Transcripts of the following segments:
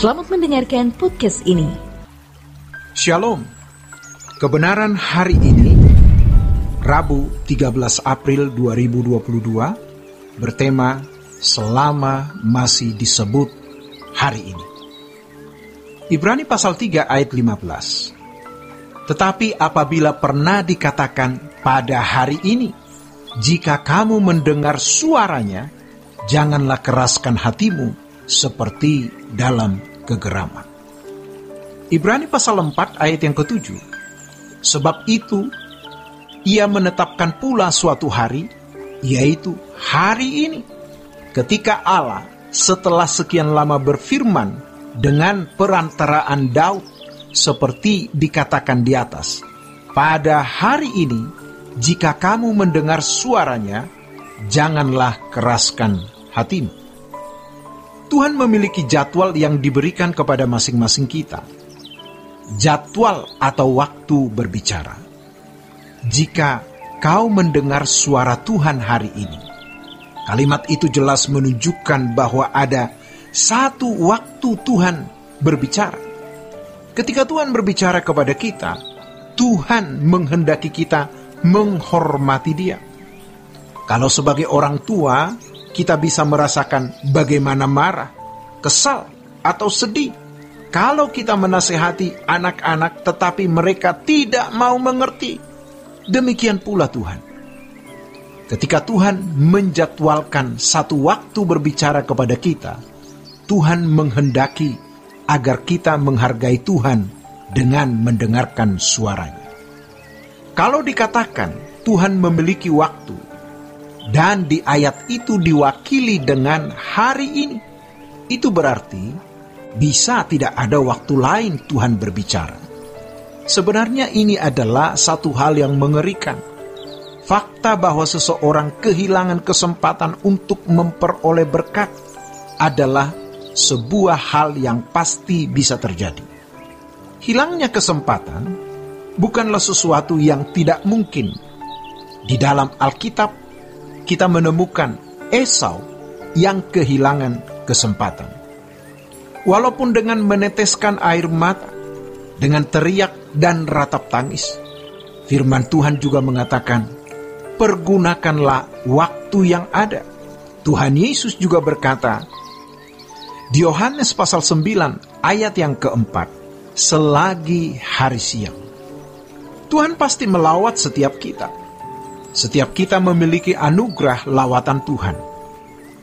Selamat mendengarkan podcast ini. Shalom. Kebenaran hari ini, Rabu 13 April 2022, bertema selama masih disebut hari ini. Ibrani pasal 3 ayat 15. Tetapi apabila pernah dikatakan pada hari ini, jika kamu mendengar suaranya, janganlah keraskan hatimu seperti dalam kegeraman. Ibrani pasal 4 ayat yang ke-7. Sebab itu, ia menetapkan pula suatu hari, yaitu hari ini, ketika Allah setelah sekian lama berfirman dengan perantaraan Daud, seperti dikatakan di atas, pada hari ini, jika kamu mendengar suaranya, janganlah keraskan hatimu. Tuhan memiliki jadwal yang diberikan kepada masing-masing kita. Jadwal atau waktu berbicara. Jika kau mendengar suara Tuhan hari ini, kalimat itu jelas menunjukkan bahwa ada satu waktu Tuhan berbicara. Ketika Tuhan berbicara kepada kita, Tuhan menghendaki kita menghormati Dia. Kalau sebagai orang tua, kita bisa merasakan bagaimana marah, kesal, atau sedih kalau kita menasehati anak-anak tetapi mereka tidak mau mengerti. Demikian pula Tuhan. Ketika Tuhan menjadwalkan satu waktu berbicara kepada kita, Tuhan menghendaki agar kita menghargai Tuhan dengan mendengarkan suaranya. Kalau dikatakan Tuhan memiliki waktu, dan di ayat itu diwakili dengan hari ini, itu berarti bisa tidak ada waktu lain Tuhan berbicara. Sebenarnya ini adalah satu hal yang mengerikan. Fakta bahwa seseorang kehilangan kesempatan untuk memperoleh berkat adalah sebuah hal yang pasti bisa terjadi. Hilangnya kesempatan bukanlah sesuatu yang tidak mungkin. Di dalam Alkitab, kita menemukan Esau yang kehilangan kesempatan. Walaupun dengan meneteskan air mata, dengan teriak dan ratap tangis, firman Tuhan juga mengatakan, pergunakanlah waktu yang ada. Tuhan Yesus juga berkata, di Yohanes pasal 9 ayat yang keempat, selagi hari siang. Tuhan pasti melawat setiap kita. Setiap kita memiliki anugerah lawatan Tuhan.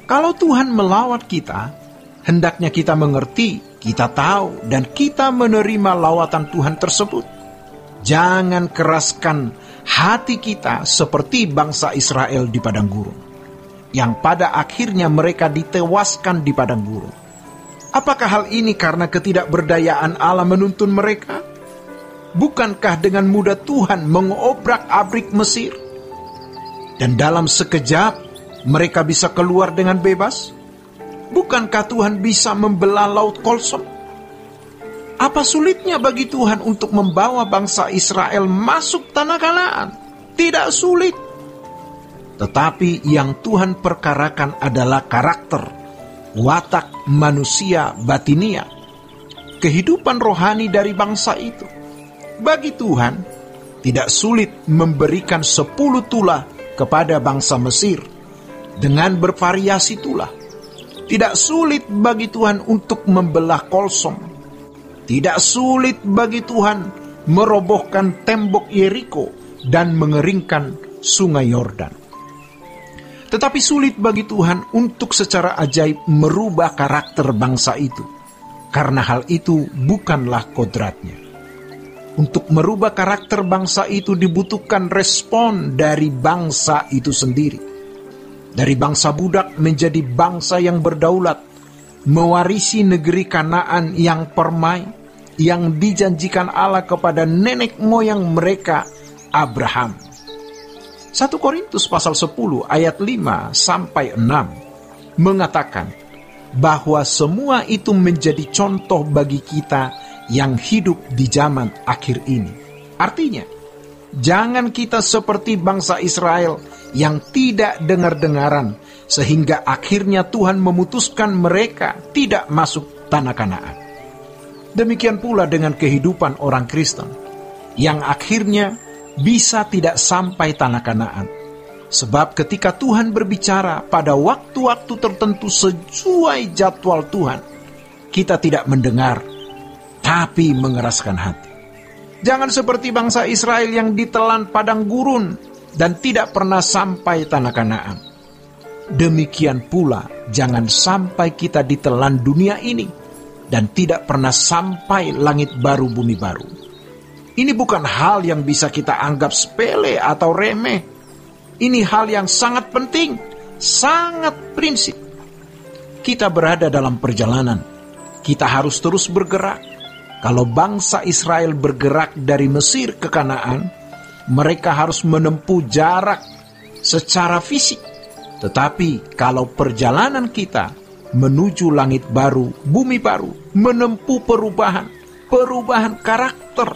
Kalau Tuhan melawat kita, hendaknya kita mengerti, kita tahu, dan kita menerima lawatan Tuhan tersebut. Jangan keraskan hati kita seperti bangsa Israel di padang gurun, yang pada akhirnya mereka ditewaskan di padang gurun. Apakah hal ini karena ketidakberdayaan Allah menuntun mereka? Bukankah dengan mudah Tuhan mengobrak-abrik Mesir? Dan dalam sekejap, mereka bisa keluar dengan bebas? Bukankah Tuhan bisa membelah laut Kolsom? Apa sulitnya bagi Tuhan untuk membawa bangsa Israel masuk tanah Kanaan? Tidak sulit. Tetapi yang Tuhan perkarakan adalah karakter, watak manusia batinia, kehidupan rohani dari bangsa itu. Bagi Tuhan, tidak sulit memberikan 10 tulah kepada bangsa Mesir dengan bervariasi tulah. Tidak sulit bagi Tuhan untuk membelah Kolsom. Tidak sulit bagi Tuhan merobohkan tembok Yeriko dan mengeringkan sungai Yordan. Tetapi sulit bagi Tuhan untuk secara ajaib merubah karakter bangsa itu, karena hal itu bukanlah kodratnya. Untuk merubah karakter bangsa itu dibutuhkan respon dari bangsa itu sendiri. Dari bangsa budak menjadi bangsa yang berdaulat, mewarisi negeri Kanaan yang permai, yang dijanjikan Allah kepada nenek moyang mereka, Abraham. 1 Korintus pasal 10 ayat 5 sampai 6 mengatakan bahwa semua itu menjadi contoh bagi kita yang hidup di zaman akhir ini. Artinya, jangan kita seperti bangsa Israel yang tidak dengar-dengaran, sehingga akhirnya Tuhan memutuskan mereka tidak masuk tanah Kanaan. Demikian pula dengan kehidupan orang Kristen, yang akhirnya bisa tidak sampai tanah Kanaan. Sebab ketika Tuhan berbicara pada waktu-waktu tertentu sesuai jadwal Tuhan, kita tidak mendengar, tapi mengeraskan hati. Jangan seperti bangsa Israel yang ditelan padang gurun dan tidak pernah sampai tanah Kanaan. Demikian pula jangan sampai kita ditelan dunia ini dan tidak pernah sampai langit baru bumi baru. Ini bukan hal yang bisa kita anggap sepele atau remeh. Ini hal yang sangat penting, sangat prinsip. Kita berada dalam perjalanan. Kita harus terus bergerak. Kalau bangsa Israel bergerak dari Mesir ke Kanaan, mereka harus menempuh jarak secara fisik. Tetapi kalau perjalanan kita menuju langit baru, bumi baru, menempuh perubahan karakter,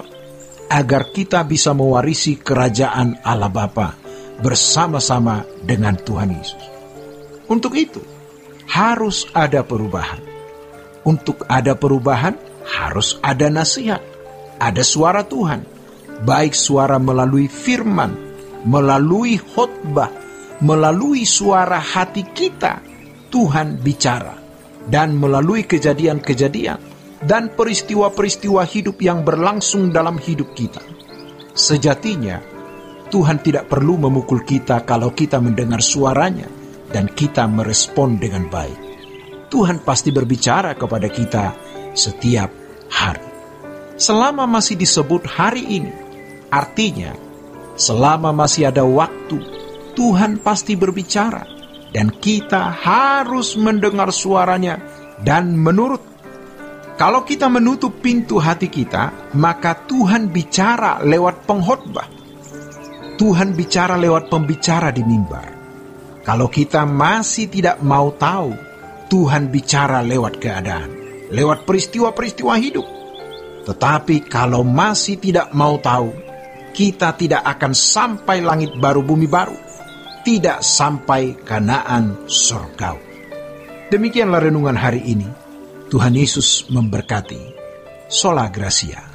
agar kita bisa mewarisi kerajaan Allah Bapa bersama-sama dengan Tuhan Yesus. Untuk itu, harus ada perubahan. Untuk ada perubahan, harus ada nasihat, ada suara Tuhan, baik suara melalui firman, melalui khotbah, melalui suara hati kita, Tuhan bicara, dan melalui kejadian-kejadian dan peristiwa-peristiwa hidup yang berlangsung dalam hidup kita. Sejatinya, Tuhan tidak perlu memukul kita kalau kita mendengar suaranya dan kita merespon dengan baik. Tuhan pasti berbicara kepada kita setiap hari. Selama masih disebut hari ini, artinya selama masih ada waktu, Tuhan pasti berbicara dan kita harus mendengar suaranya dan menurut. Kalau kita menutup pintu hati kita, maka Tuhan bicara lewat pengkhotbah. Tuhan bicara lewat pembicara di mimbar. Kalau kita masih tidak mau tahu, Tuhan bicara lewat keadaan, lewat peristiwa-peristiwa hidup. Tetapi kalau masih tidak mau tahu, kita tidak akan sampai langit baru bumi baru, tidak sampai Kanaan surgawi. Demikianlah renungan hari ini. Tuhan Yesus memberkati. Sola Gracia.